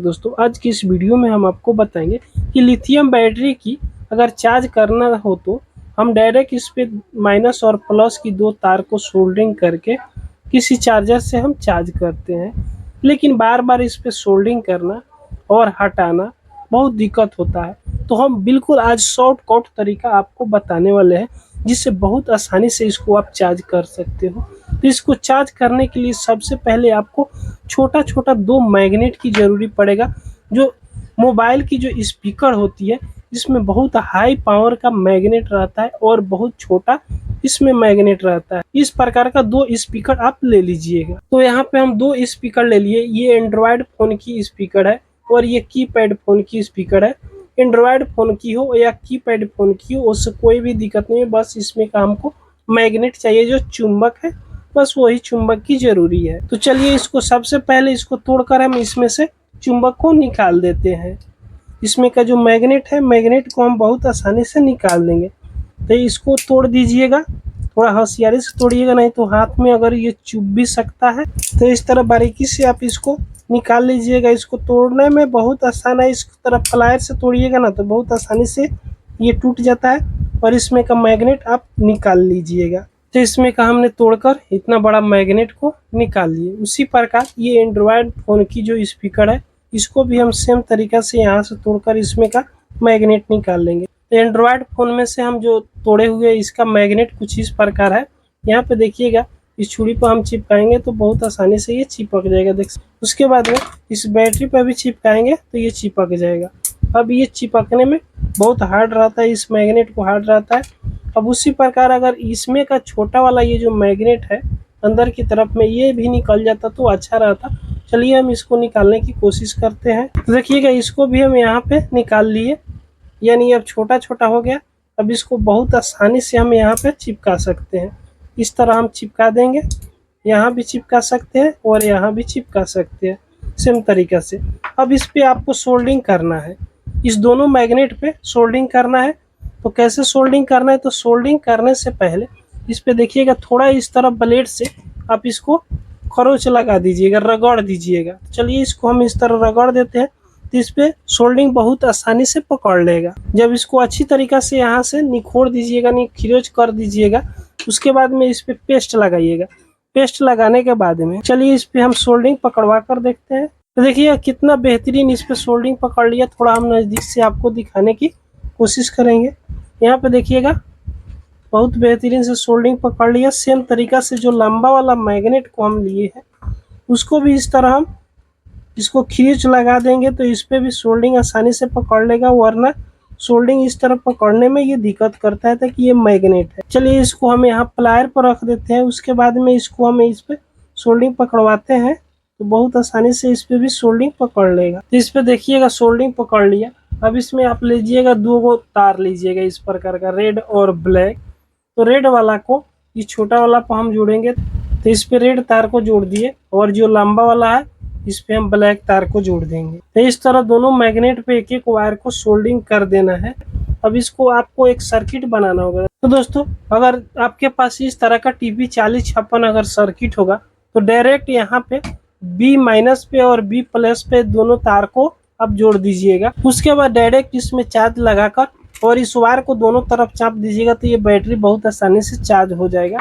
दोस्तों, आज की इस वीडियो में हम आपको बताएंगे कि लिथियम बैटरी की अगर चार्ज करना हो तो हम डायरेक्ट इस पे माइनस और प्लस की दो तार को सोल्डरिंग करके किसी चार्जर से हम चार्ज करते हैं। लेकिन बार बार इस पे सोल्डरिंग करना और हटाना बहुत दिक्कत होता है, तो हम बिल्कुल आज शॉर्टकट तरीका आपको बताने वाले हैं जिससे बहुत आसानी से इसको आप चार्ज कर सकते हो। तो इसको चार्ज करने के लिए सबसे पहले आपको छोटा छोटा दो मैग्नेट की ज़रूरी पड़ेगा। जो मोबाइल की जो स्पीकर होती है इसमें बहुत हाई पावर का मैग्नेट रहता है और बहुत छोटा इसमें मैग्नेट रहता है। इस प्रकार का दो स्पीकर आप ले लीजिएगा। तो यहाँ पे हम दो स्पीकर ले लिए। ये एंड्रॉयड फ़ोन की स्पीकर है और ये कीपैड फ़ोन की स्पीकर है। एंड्रॉयड फ़ोन की हो या कीपैड फ़ोन की हो उससे कोई भी दिक्कत नहीं है, बस इसमें का हमको मैग्नेट चाहिए जो चुंबक है, बस वही चुंबक की जरूरी है। तो चलिए इसको सबसे पहले इसको तोड़कर हम इसमें से चुंबक को निकाल देते हैं। इसमें का जो मैग्नेट है, मैग्नेट को हम बहुत आसानी से निकाल देंगे। तो इसको तोड़ दीजिएगा, थोड़ा होशियारी से तोड़िएगा, नहीं तो हाथ में अगर ये चुभ भी सकता है। तो इस तरह बारीकी से आप इसको निकाल लीजिएगा। इसको तोड़ने में बहुत आसान है। इस तरह प्लायर से तोड़िएगा ना तो बहुत आसानी से ये टूट जाता है और इसमें का मैग्नेट आप निकाल लीजिएगा। तो इसमें का हमने तोड़कर इतना बड़ा मैग्नेट को निकाल लिए। उसी प्रकार ये एंड्रॉयड फ़ोन की जो स्पीकर है इसको भी हम सेम तरीका से यहाँ से तोड़कर इसमें का मैग्नेट निकाल लेंगे। तो एंड्रॉयड फ़ोन में से हम जो तोड़े हुए इसका मैग्नेट कुछ इस प्रकार है। यहाँ पे देखिएगा, इस छुरी पर हम चिपकाएंगे तो बहुत आसानी से ये चिपक जाएगा। देख, उसके बाद में इस बैटरी पर भी चिपकाएंगे तो ये चिपक जाएगा। अब ये चिपकने में बहुत हार्ड रहता है, इस मैग्नेट को हार्ड रहता है। अब उसी प्रकार अगर इसमें का छोटा वाला ये जो मैग्नेट है अंदर की तरफ में ये भी निकल जाता तो अच्छा रहता। चलिए हम इसको निकालने की कोशिश करते हैं। तो देखिएगा, इसको भी हम यहाँ पे निकाल लिए, यानी अब छोटा छोटा हो गया। अब इसको बहुत आसानी से हम यहाँ पे चिपका सकते हैं। इस तरह हम चिपका देंगे, यहाँ भी चिपका सकते हैं और यहाँ भी चिपका सकते हैं सेम तरीका से। अब इस पे आपको सोल्डरिंग करना है, इस दोनों मैग्नेट पे सोल्डरिंग करना है। तो कैसे सोल्डरिंग करना है, तो सोल्डरिंग करने से पहले इस पे देखिएगा थोड़ा इस तरह ब्लेड से आप इसको खरोच लगा दीजिएगा, रगड़ दीजिएगा। चलिए इसको हम इस तरह रगड़ देते हैं तो इस पे सोल्डरिंग बहुत आसानी से पकड़ लेगा। जब इसको अच्छी तरीका से यहाँ से निखोड़ दीजिएगा, खिरोच कर दीजिएगा, उसके बाद में इस पे पेस्ट लगाइएगा। पेस्ट लगाने के बाद में चलिए इस पे हम सोल्डरिंग पकड़वा कर देखते हैं। तो देखिए कितना बेहतरीन इस पे सोल्डरिंग पकड़ लिया। थोड़ा हम नज़दीक से आपको दिखाने की कोशिश करेंगे। यहाँ पे देखिएगा बहुत बेहतरीन से सोल्डरिंग पकड़ लिया। सेम तरीका से जो लंबा वाला मैग्नेट को हम लिए हैं उसको भी इस तरह हम इसको खींच लगा देंगे तो इस पे भी सोल्डरिंग आसानी से पकड़ लेगा, वरना सोल्डरिंग इस तरह पकड़ने में ये दिक्कत करता है कि ये मैग्नेट है। चलिए इसको हम यहाँ प्लायर पर रख देते हैं। उसके बाद में इसको हम इस पे सोल्डरिंग पकड़वाते हैं तो बहुत आसानी से इस पे भी सोल्डरिंग पकड़ लेगा। तो इस पे देखिएगा सोल्डरिंग पकड़ लिया। अब इसमें आप लीजिएगा दो गो तार लीजिएगा इस प्रकार का, रेड और ब्लैक। तो रेड वाला को इस छोटा वाला पर हम जोड़ेंगे तो इस पे रेड तार को जोड़ दिए और जो लंबा वाला है इस पे हम ब्लैक तार को जोड़ देंगे। तो इस तरह दोनों मैग्नेट पे एक एक वायर को सोल्डरिंग कर देना है। अब इसको आपको एक सर्किट बनाना होगा। तो दोस्तों, अगर आपके पास इस तरह का TP 4056 अगर सर्किट होगा तो डायरेक्ट यहाँ पे B- पे और B+ पे दोनों तार को आप जोड़ दीजिएगा। उसके बाद डायरेक्ट इसमें चार्ज लगाकर और इस वायर को दोनों तरफ चाप दीजिएगा तो ये बैटरी बहुत आसानी से चार्ज हो जाएगा।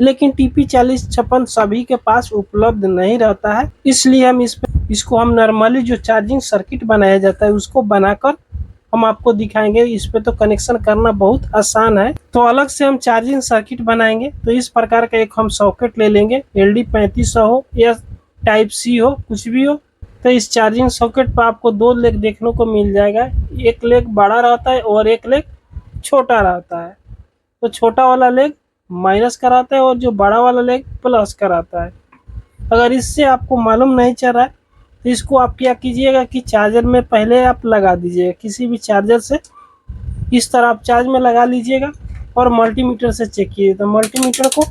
लेकिन TP 4056 सभी के पास उपलब्ध नहीं रहता है, इसलिए हम इसको हम नॉर्मली जो चार्जिंग सर्किट बनाया जाता है उसको बनाकर हम आपको दिखाएंगे। इस पे तो कनेक्शन करना बहुत आसान है, तो अलग से हम चार्जिंग सर्किट बनाएंगे। तो इस प्रकार का एक हम सॉकेट ले लेंगे, LD 3500 हो या Type-C हो, कुछ भी हो। तो इस चार्जिंग सॉकेट पर आपको दो लेग देखने को मिल जाएगा, एक लेग बड़ा रहता है और एक लेग छोटा रहता है। तो छोटा वाला लेग माइनस कराता है और जो बड़ा वाला लेग प्लस कराता है। अगर इससे आपको मालूम नहीं चल रहा है तो इसको आप क्या कीजिएगा कि चार्जर में पहले आप लगा दीजिएगा, किसी भी चार्जर से इस तरह आप चार्ज में लगा लीजिएगा और मल्टीमीटर से चेक कीजिए। तो मल्टीमीटर को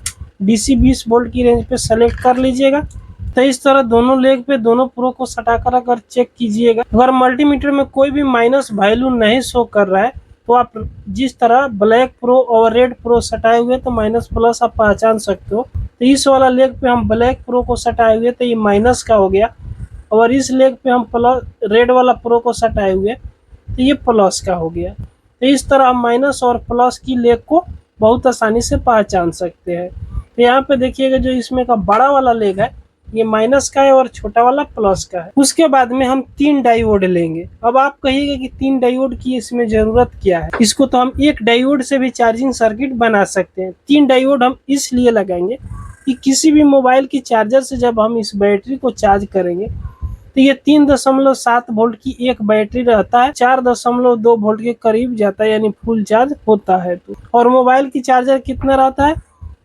DC 20 वोल्ट की रेंज पे सेलेक्ट कर लीजिएगा। तो इस तरह दोनों लेग पे दोनों प्रो को सटाकर अगर चेक कीजिएगा, अगर मल्टीमीटर में कोई भी माइनस वैल्यू नहीं शो कर रहा है तो आप जिस तरह ब्लैक प्रो और रेड प्रो सटाए हुए तो माइनस प्लस आप पहचान सकते हो। तो इस वाला लेग पे हम ब्लैक प्रो को सटाए हुए तो ये माइनस का हो गया और इस लेग पे हम प्लस रेड वाला प्रो को सटाए हुए, तो ये प्लस का हो गया। तो इस तरह हम माइनस और प्लस की लेग को बहुत आसानी से पहचान सकते हैं। तो यहाँ पे देखिएगा जो इसमें का बड़ा वाला लेग है ये माइनस का है और छोटा वाला प्लस का है। उसके बाद में हम 3 डायोड लेंगे। अब आप कहिएगा कि 3 डायोड की इसमें जरूरत क्या है, इसको तो हम एक डायोड से भी चार्जिंग सर्किट बना सकते हैं। 3 डायोड हम इसलिए लगाएंगे कि किसी भी मोबाइल की चार्जर से जब हम इस बैटरी को चार्ज करेंगे तो ये 3.7 वोल्ट की एक बैटरी रहता है, 4.2 वोल्ट के करीब जाता है, यानी फुल चार्ज होता है। तो और मोबाइल की चार्जर कितना रहता है,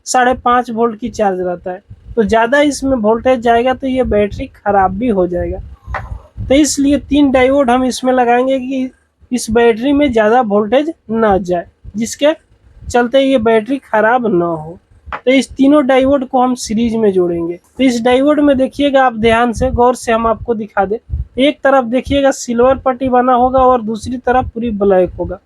5.5 वोल्ट की चार्ज रहता है। तो ज़्यादा इसमें वोल्टेज जाएगा तो ये बैटरी खराब भी हो जाएगा। तो इसलिए 3 डायोड हम इसमें लगाएंगे कि इस बैटरी में ज़्यादा वोल्टेज ना जाए, जिसके चलते ये बैटरी खराब ना हो। तो इस तीनों डायोड को हम सीरीज में जोड़ेंगे। तो इस डायोड में देखिएगा आप ध्यान से गौर से हम आपको दिखा दे, एक तरफ देखिएगा सिल्वर पट्टी बना होगा और दूसरी तरफ पूरी ब्लैक होगा,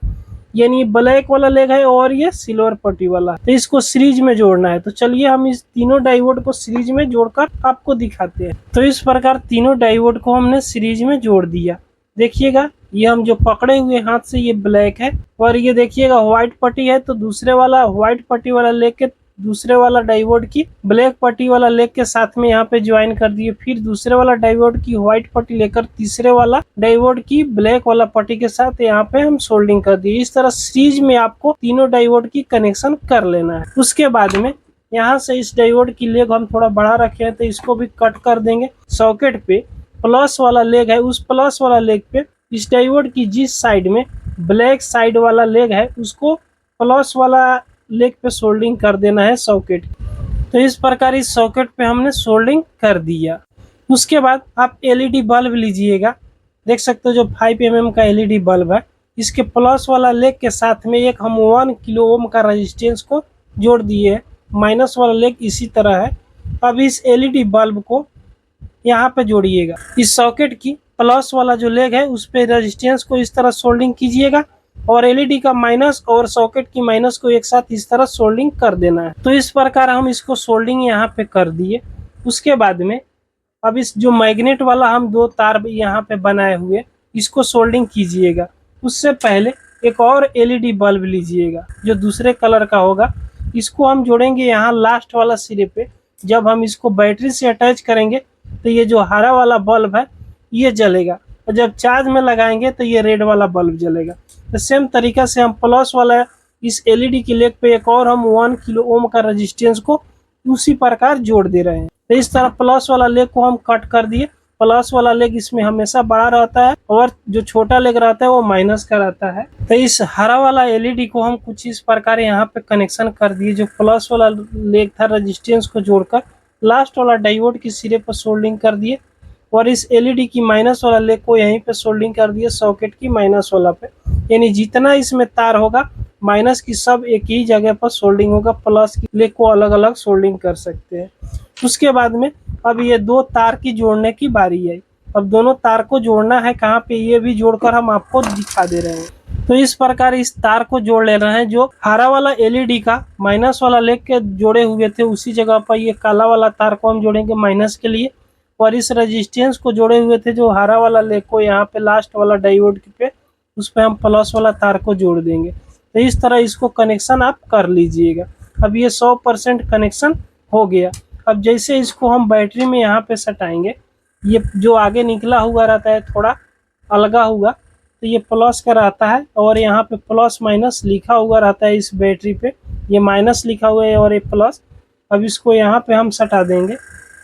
यानी ब्लैक वाला लेग है और ये सिल्वर पट्टी वाला। तो इसको सीरीज में जोड़ना है। तो चलिए हम इस तीनों डायोड को सीरीज में जोड़कर आपको दिखाते हैं। तो इस प्रकार तीनों डायोड को हमने सीरीज में जोड़ दिया। देखिएगा ये हम जो पकड़े हुए हाथ से ये ब्लैक है और ये देखिएगा व्हाइट पट्टी है, तो दूसरे वाला व्हाइट पट्टी वाला लेग के दूसरे वाला डायोड की ब्लैक पट्टी वाला लेग के साथ में यहाँ पे ज्वाइन कर दिए। फिर दूसरे वाला डायोड की व्हाइट पट्टी लेकर तीसरे वाला डायोड की ब्लैक वाला पट्टी के साथ यहाँ पे हम सोल्डिंग कर दिए। इस तरह सीरीज में आपको तीनों डायोड की कनेक्शन कर लेना है। उसके बाद में यहाँ से इस डायोड की लेग हम थोड़ा बड़ा रखे हैं तो इसको भी कट कर देंगे। सॉकेट पे प्लस वाला लेग है, उस प्लस वाला लेग पे इस डायोड की जिस साइड में ब्लैक साइड वाला लेग है उसको प्लस वाला लेग पे सोल्डिंग कर देना है सॉकेट। तो इस प्रकार इस सॉकेट पे हमने सोल्डिंग कर दिया। उसके बाद आप एलईडी बल्ब लीजिएगा, देख सकते हो जो 5 mm का एलईडी बल्ब है, इसके प्लस वाला लेग के साथ में एक हम 1 किलो ओम का रेजिस्टेंस को जोड़ दिए है। माइनस वाला लेग इसी तरह है। अब इस एलईडी बल्ब को यहाँ पे जोड़िएगा। इस सॉकेट की प्लस वाला जो लेग है उस पे रेजिस्टेंस को इस तरह सोल्डिंग कीजिएगा और एलईडी का माइनस और सॉकेट की माइनस को एक साथ इस तरह सोल्डिंग कर देना है। तो इस प्रकार हम इसको सोल्डिंग यहाँ पे कर दिए। उसके बाद में अब इस जो मैग्नेट वाला हम 2 तार यहाँ पे बनाए हुए इसको सोल्डिंग कीजिएगा। उससे पहले एक और एलईडी बल्ब लीजिएगा जो दूसरे कलर का होगा, इसको हम जोड़ेंगे यहाँ लास्ट वाला सिरे पे। जब हम इसको बैटरी से अटैच करेंगे तो ये जो हरा वाला बल्ब है ये जलेगा और जब चार्ज में लगाएंगे तो ये रेड वाला बल्ब जलेगा। तो सेम तरीका से हम प्लस वाला इस एलईडी की लेग पे एक और हम 1 किलो ओम का रेजिस्टेंस को उसी प्रकार जोड़ दे रहे हैं। तो इस तरह प्लस वाला लेग को हम कट कर दिए। प्लस वाला लेग इसमें हमेशा बड़ा रहता है और जो छोटा लेग रहता है वो माइनस का रहता है। तो इस हरा वाला एलईडी को हम कुछ इस प्रकार यहाँ पे कनेक्शन कर दिए। जो प्लस वाला लेग था रेजिस्टेंस को जोड़कर लास्ट वाला डायोड की सिरे पर सोल्डिंग कर दिए और इस एलईडी की माइनस वाला लेग को यहीं पे सोल्डिंग कर दिए सॉकेट की माइनस वाला पे। यानी जितना इसमें तार होगा माइनस की सब एक ही जगह पर सोल्डिंग होगा, प्लस की लेग को अलग अलग सोल्डिंग कर सकते हैं। उसके बाद में अब ये 2 तार की जोड़ने की बारी है। अब दोनों तार को जोड़ना है कहाँ पे, ये भी जोड़कर हम आपको दिखा दे रहे हैं। तो इस प्रकार इस तार को जोड़ ले रहे हैं। जो हरा वाला एलईडी का माइनस वाला लेग के जोड़े हुए थे उसी जगह पर ये काला वाला तार को हम जोड़ेंगे माइनस के लिए और इस रेजिस्टेंस को जोड़े हुए थे जो हरा वाला लेग को यहाँ पे लास्ट वाला डायोड पे उस पे हम प्लस वाला तार को जोड़ देंगे। तो इस तरह इसको कनेक्शन आप कर लीजिएगा। अब ये 100% कनेक्शन हो गया। अब जैसे इसको हम बैटरी में यहाँ पे सटाएंगे, ये जो आगे निकला हुआ रहता है थोड़ा अलगा हुआ, तो ये प्लस का रहता है और यहाँ पे प्लस माइनस लिखा हुआ रहता है। इस बैटरी पे ये माइनस लिखा हुआ है और ये प्लस। अब इसको यहाँ पे हम सटा देंगे।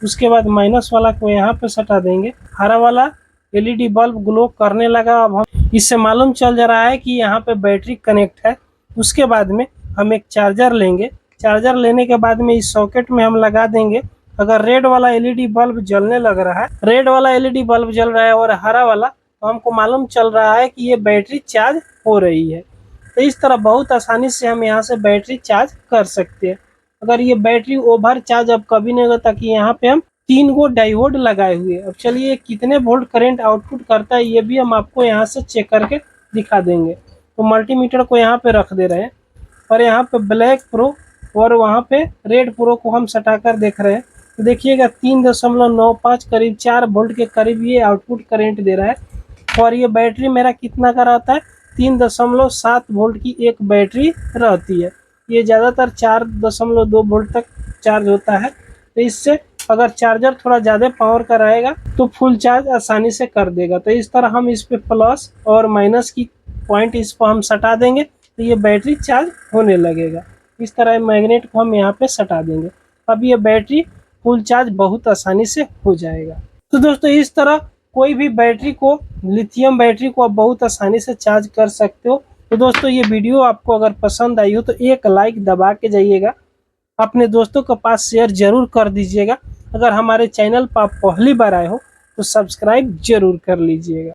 उसके बाद माइनस वाला को यहाँ पे सटा देंगे। हरा वाला एलईडी बल्ब ग्लो करने लगा। अब हम इससे मालूम चल जा रहा है कि यहाँ पे बैटरी कनेक्ट है। उसके बाद में हम एक चार्जर लेंगे। चार्जर लेने के बाद में इस सॉकेट में हम लगा देंगे। अगर रेड वाला एलईडी बल्ब जलने लग रहा है, रेड वाला एलईडी बल्ब जल रहा है और हरा वाला, तो हमको मालूम चल रहा है कि ये बैटरी चार्ज हो रही है। तो इस तरह बहुत आसानी से हम यहाँ से बैटरी चार्ज कर सकते हैं। अगर ये बैटरी ओवर चार्ज अब कभी नहीं होगा, ताकि यहाँ पे हम 3 गो डायोड लगाए हुए। अब चलिए कितने वोल्ट करंट आउटपुट करता है ये भी हम आपको यहाँ से चेक करके दिखा देंगे। तो मल्टीमीटर को यहाँ पे रख दे रहे हैं। और यहाँ पे ब्लैक प्रो और वहाँ पे रेड प्रो को हम सटा कर देख रहे हैं देखिएगा 3.95 करीब 4 वोल्ट के करीब ये आउटपुट करंट दे रहा है। और ये बैटरी मेरा कितना का रहता है, 3.7 वोल्ट की एक बैटरी रहती है। ये ज़्यादातर 4.2 वोल्ट तक चार्ज होता है। तो इससे अगर चार्जर थोड़ा ज़्यादा पावर का रहेगा तो फुल चार्ज आसानी से कर देगा। तो इस तरह हम इस पे प्लस और माइनस की पॉइंट इस पर हम सटा देंगे तो ये बैटरी चार्ज होने लगेगा। इस तरह मैग्नेट को हम यहाँ पे सटा देंगे, अब ये बैटरी फुल चार्ज बहुत आसानी से हो जाएगा। तो दोस्तों इस तरह कोई भी बैटरी को, लिथियम बैटरी को आप बहुत आसानी से चार्ज कर सकते हो। तो दोस्तों ये वीडियो आपको अगर पसंद आई हो तो एक लाइक दबा के जाइएगा, अपने दोस्तों के पास शेयर जरूर कर दीजिएगा। अगर हमारे चैनल पर आप पहली बार आए हो तो सब्सक्राइब जरूर कर लीजिएगा।